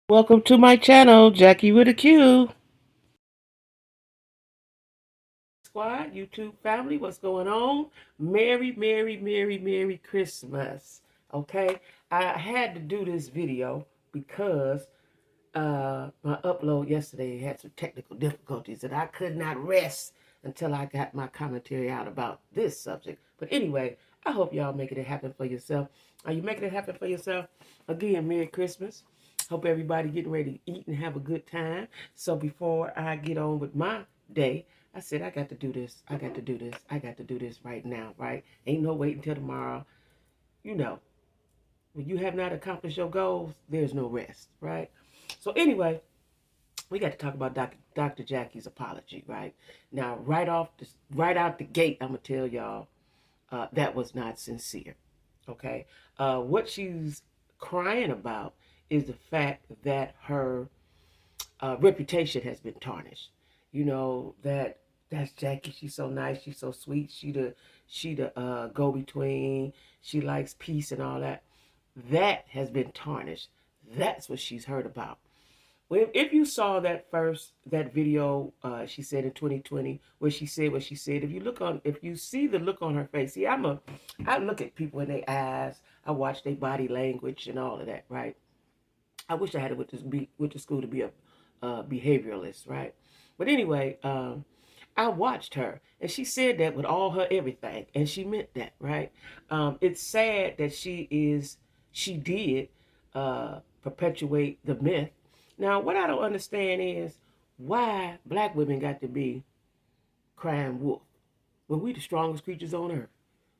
Welcome to my channel, Jackie with a Q. Squad, YouTube family, what's going on? Merry Christmas. Okay, I had to do this video because my upload yesterday had some technical difficulties and I could not rest until I got my commentary out about this subject. But anyway, I hope y'all making it happen for yourself. Are you making it happen for yourself? Again, Merry Christmas. Hope everybody getting ready to eat and have a good time. So before I get on with my day, I said I got to do this. I got to do this. I got to do this right now, right? Ain't no wait until tomorrow. You know, when you have not accomplished your goals, there's no rest, right? So anyway, we got to talk about Dr. Jackie's apology, right? Now, right out the gate, I'm gonna tell y'all that was not sincere. Okay, what she's crying about is the fact that her reputation has been tarnished. You know that's Jackie. She's so nice. She's so sweet. She the go between. She likes peace and all that. That has been tarnished. That's what she's heard about. Well, if you saw that video, she said in 2020, where she said what she said. If you see the look on her face, see, I look at people in their eyes. I watch their body language and all of that, right? I wish I had went to school to be a behavioralist, right? But anyway, I watched her, and she said that with all her everything, and she meant that, right? It's sad that she did perpetuate the myth. Now, what I don't understand is why black women got to be crying wolf when we the strongest creatures on earth.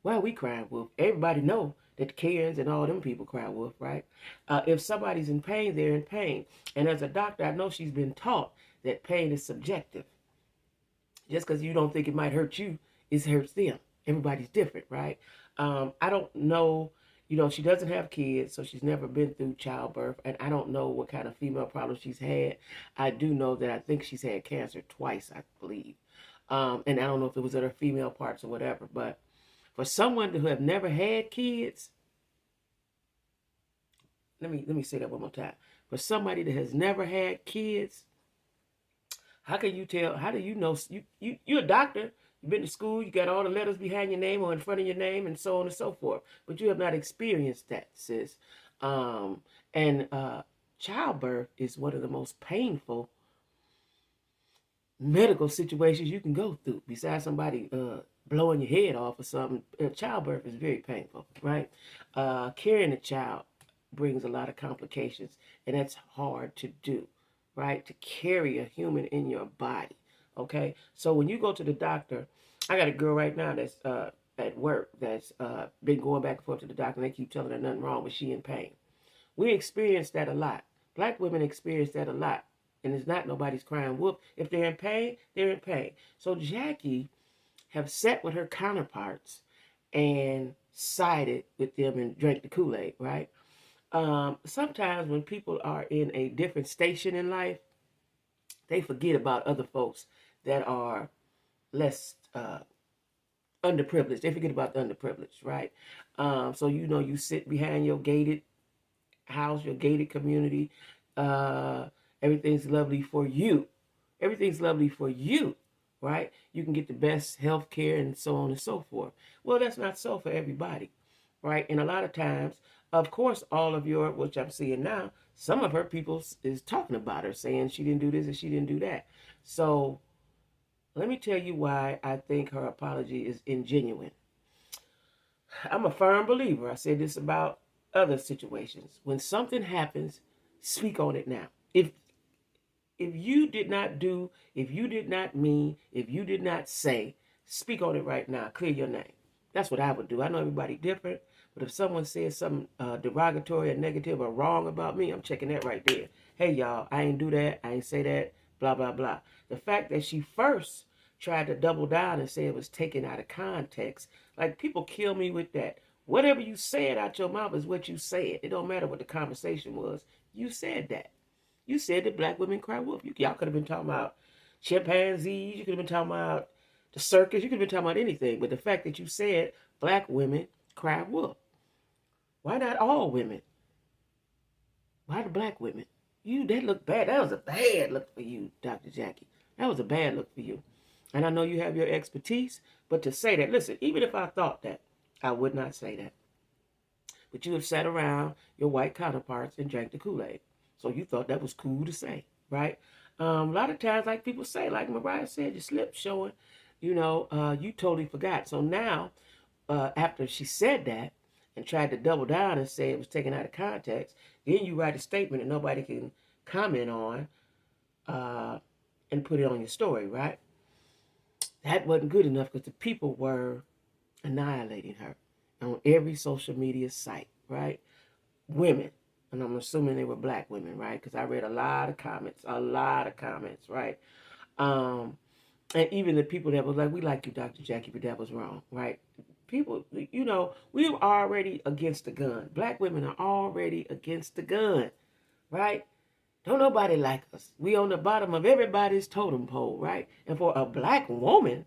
Why are we crying wolf? Everybody know that the Karens and all them people cry wolf, right? If somebody's in pain, they're in pain. And as a doctor, I know she's been taught that pain is subjective. Just because you don't think it might hurt you, it hurts them. Everybody's different, right? I don't know. You know, she doesn't have kids, so she's never been through childbirth, and I don't know what kind of female problems she's had. I do know that I think she's had cancer twice, I believe. And I don't know if it was in her female parts or whatever, but for someone who have never had kids, let me say that one more time. For somebody that has never had kids, how can you tell? How do you know? You're a doctor. You've been to school. You got all the letters behind your name or in front of your name, and so on and so forth. But you have not experienced that, sis. And childbirth is one of the most painful medical situations you can go through. Besides somebody blowing your head off or something, childbirth is very painful, right? Carrying a child brings a lot of complications, and that's hard to do, right? To carry a human in your body, okay? So when you go to the doctor, I got a girl right now that's at work that's been going back and forth to the doctor, and they keep telling her nothing wrong, but she in pain. We experience that a lot. Black women experience that a lot. And it's not nobody's crying wolf. If they're in pain, they're in pain. So Jackie have sat with her counterparts and sided with them and drank the Kool-Aid, right? Sometimes when people are in a different station in life, they forget about other folks that are less underprivileged. They forget about the underprivileged, right? So you sit behind your gated house, your gated community. Everything's lovely for you. Everything's lovely for you, right? You can get the best health care and so on and so forth. Well, that's not so for everybody, right? And a lot of times, of course, all of your, which I'm seeing now, some of her people is talking about her, saying she didn't do this and she didn't do that. So let me tell you why I think her apology is ingenuine. I'm a firm believer. I said this about other situations. When something happens, speak on it now. If you did not do, if you did not mean, if you did not say, speak on it right now. Clear your name. That's what I would do. I know everybody different, but if someone says something derogatory or negative or wrong about me, I'm checking that right there. Hey, y'all, I ain't do that. I ain't say that. Blah, blah, blah. The fact that she first tried to double down and say it was taken out of context, like people kill me with that. Whatever you said out your mouth is what you said. It don't matter what the conversation was. You said that. You said that black women cry wolf. Y'all could have been talking about chimpanzees. You could have been talking about the circus. You could have been talking about anything. But the fact that you said black women cry wolf. Why not all women? Why the black women? That looked bad. That was a bad look for you, Dr. Jackie. That was a bad look for you. And I know you have your expertise, but to say that, listen, even if I thought that, I would not say that. But you have sat around your white counterparts and drank the Kool-Aid. So you thought that was cool to say, right? A lot of times, like people say, like Mariah said, your slip showing, you totally forgot. So now, after she said that and tried to double down and say it was taken out of context, then you write a statement that nobody can comment on and put it on your story, right? That wasn't good enough because the people were annihilating her on every social media site, right? Women, and I'm assuming they were black women, right? Because I read a lot of comments, right? And even the people that was like, we like you, Dr. Jackie, but that was wrong, right? People, we were already against the gun. Black women are already against the gun, right? Don't nobody like us. We on the bottom of everybody's totem pole, right? And for a black woman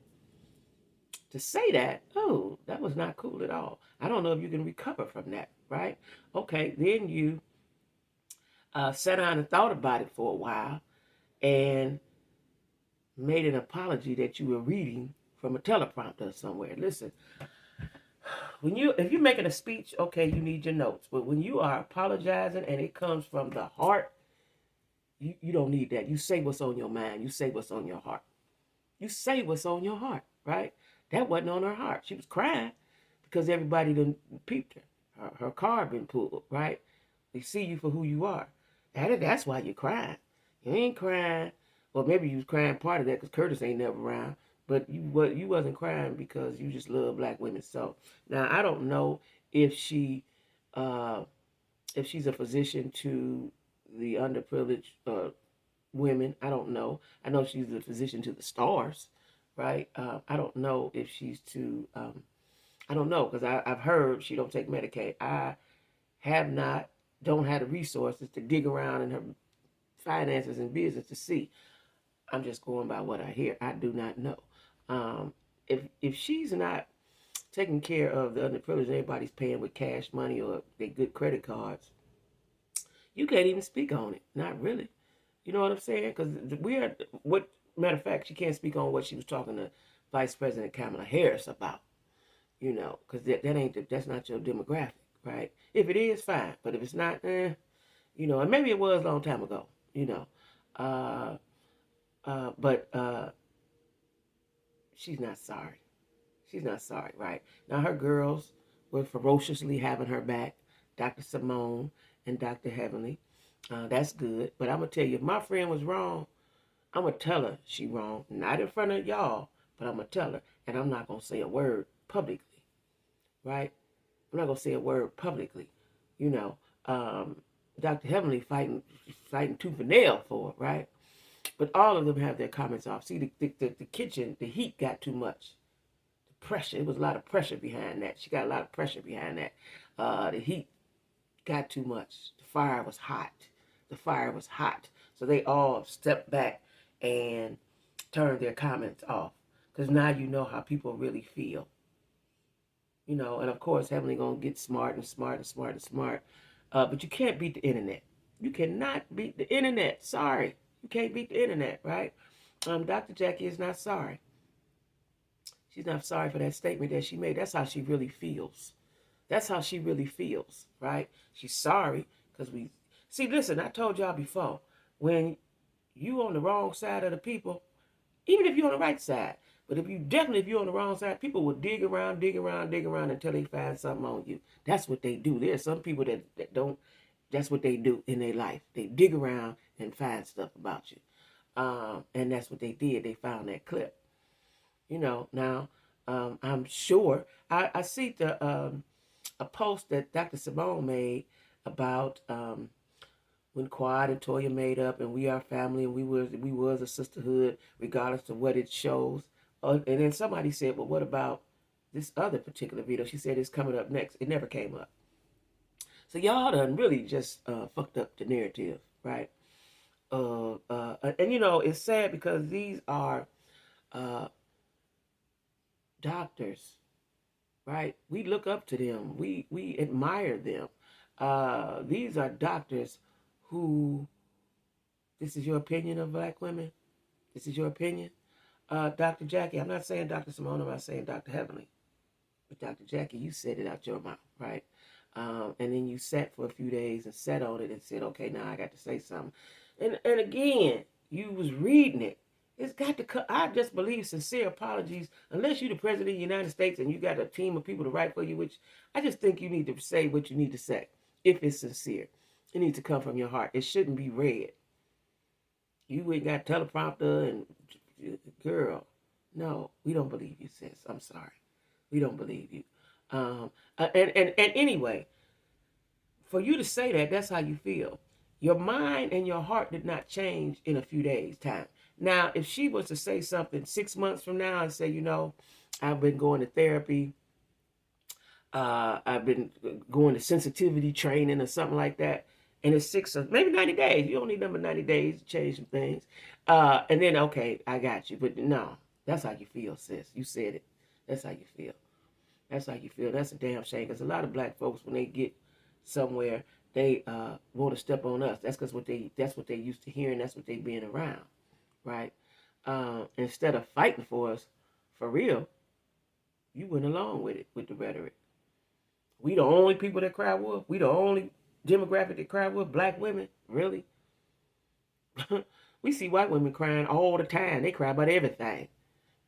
to say that, oh, that was not cool at all. I don't know if you can recover from that, right? Okay, then you sat down and thought about it for a while and made an apology that you were reading from a teleprompter somewhere. Listen, if you're making a speech, okay, you need your notes. But when you are apologizing and it comes from the heart, you don't need that. You say what's on your mind. You say what's on your heart. You say what's on your heart, right? That wasn't on her heart. She was crying because everybody done peeped her. Her car been pulled, right? They see you for who you are. That's why you're crying. You ain't crying. Well, maybe you was crying part of that because Curtis ain't never around. But you wasn't crying because you just love black women. So now I don't know if she's a physician to the underprivileged women. I don't know. I know she's a physician to the stars, right? I don't know if she's to. I don't know because I've heard she don't take Medicaid. I don't have the resources to dig around in her finances and business to see. I'm just going by what I hear. I do not know. If she's not taking care of the underprivileged, everybody's paying with cash money or they good credit cards, you can't even speak on it. Not really. You know what I'm saying? Because matter of fact, she can't speak on what she was talking to Vice President Kamala Harris about. Because that's not your demographic, right? If it is, fine. But if it's not, and maybe it was a long time ago, but she's not sorry. She's not sorry, right? Now her girls were ferociously having her back, Dr. Simone and Dr. Heavenly. That's good. But I'm going to tell you, if my friend was wrong, I'm going to tell her she wrong. Not in front of y'all, but I'm going to tell her. And I'm not going to say a word publicly, right? I'm not going to say a word publicly. Dr. Heavenly fighting tooth and nail for it, right? But all of them have their comments off. See, the kitchen, the heat got too much. The pressure, it was a lot of pressure behind that. She got a lot of pressure behind that. The heat got too much. The fire was hot. So they all stepped back and turned their comments off. Because now you know how people really feel. And of course, Heavenly going to get smart and smart and smart and smart. But you can't beat the internet. You cannot beat the internet. Sorry. You can't beat the internet, right? Dr. Jackie is not sorry. She's not sorry for that statement that she made. That's how she really feels. Right? She's sorry because see, listen, I told y'all before, when you on the wrong side of the people, even if you're on the right side, but if you're on the wrong side, people will dig around until they find something on you. That's what they do. There's some people that don't, that's what they do in their life. They dig around and find stuff about you. And that's what they did. They found that clip. Now, I'm sure, I see a post that Dr. Simone made about when Quad and Toya made up and we are family and we was a sisterhood regardless of what it shows. And then somebody said, well, what about this other particular video? She said it's coming up next. It never came up. So y'all done really just fucked up the narrative, right? And it's sad because these are doctors, right? We look up to them. We admire them. These are doctors who This is your opinion of black women? This is your opinion? Dr. Jackie, I'm not saying Dr. Simone, I'm not saying Dr. Heavenly. But Dr. Jackie, you said it out your mouth, right? And then you sat for a few days and sat on it and said, okay, now I got to say something. And again, you was reading it. It's got to I just believe sincere apologies, unless you're the president of the United States and you got a team of people to write for you, which I just think you need to say what you need to say. If it's sincere, it needs to come from your heart. It shouldn't be read. You ain't got teleprompter and girl. No, we don't believe you, sis. I'm sorry. We don't believe you. And anyway, for you to say that, that's how you feel. Your mind and your heart did not change in a few days' time. Now, if she was to say something 6 months from now and say, I've been going to therapy, I've been going to sensitivity training or something like that, and it's 6 or maybe 90 days. You don't need number 90 days to change some things. And then, okay, I got you. But no, that's how you feel, sis. You said it. That's how you feel. That's how you feel. That's a damn shame. Because a lot of black folks, when they get somewhere, they want to step on us. That's because that's what they used to hearing. That's what they being around, right? Instead of fighting for us, for real, you went along with it, with the rhetoric. We the only people that cry wolf. We the only demographic that cry wolf. Black women, really? We see white women crying all the time. They cry about everything.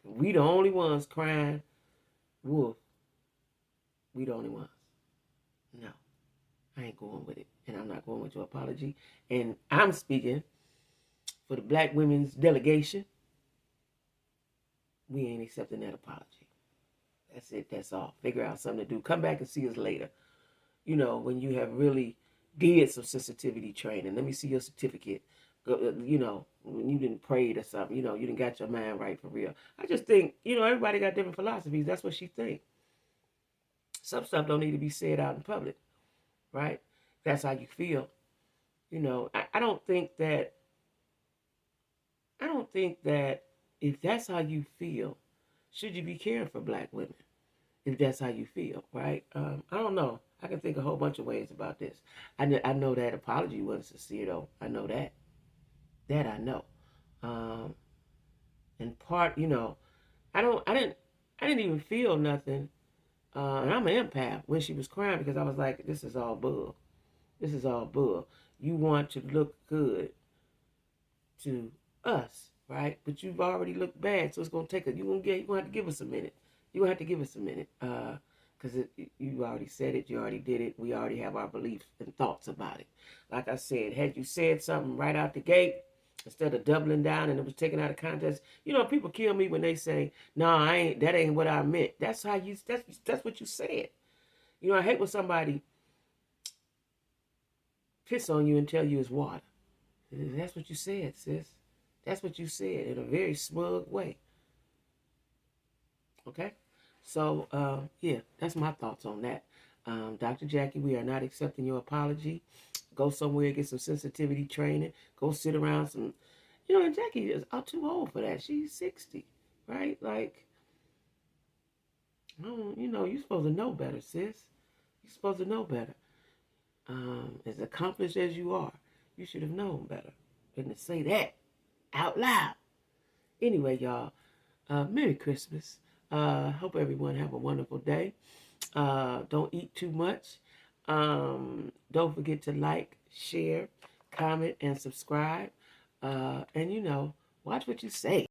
We the only ones crying wolf. We the only ones. No, I ain't going with it. And I'm not going with your apology. And I'm speaking for the black women's delegation. We ain't accepting that apology. That's it. That's all. Figure out something to do. Come back and see us later. When you have really did some sensitivity training. Let me see your certificate. When you didn't pray or something. You didn't got your mind right for real. I just think, everybody got different philosophies. That's what she thinks. Some stuff don't need to be said out in public, right? That's how you feel. I don't think that if that's how you feel, should you be caring for black women? If that's how you feel, right? I don't know. I can think a whole bunch of ways about this. I know that apology wasn't sincere, though. I know that. That I know. And part, I didn't even feel nothing. And I'm an empath when she was crying because I was like, this is all bull. This is all bull. You want to look good to us, right? But you've already looked bad, so it's going to take you're going to have to give us a minute. You're going to have to give us a minute because you already said it. You already did it. We already have our beliefs and thoughts about it. Like I said, had you said something right out the gate, instead of doubling down and it was taken out of context, people kill me when they say, "No, that ain't what I meant." That's how that's what you said. I hate when somebody piss on you and tell you it's water. That's what you said, sis. That's what you said in a very smug way. Okay? So, yeah, that's my thoughts on that. Dr. Jackie, we are not accepting your apology. Go somewhere, get some sensitivity training. Go sit around some... and Jackie is too old for that. She's 60, right? Like, you're supposed to know better, sis. You're supposed to know better. As accomplished as you are, you should have known better than to say that out loud. Anyway, y'all, Merry Christmas. Hope everyone have a wonderful day. Don't eat too much. Don't forget to like, share, comment, and subscribe. And watch what you say.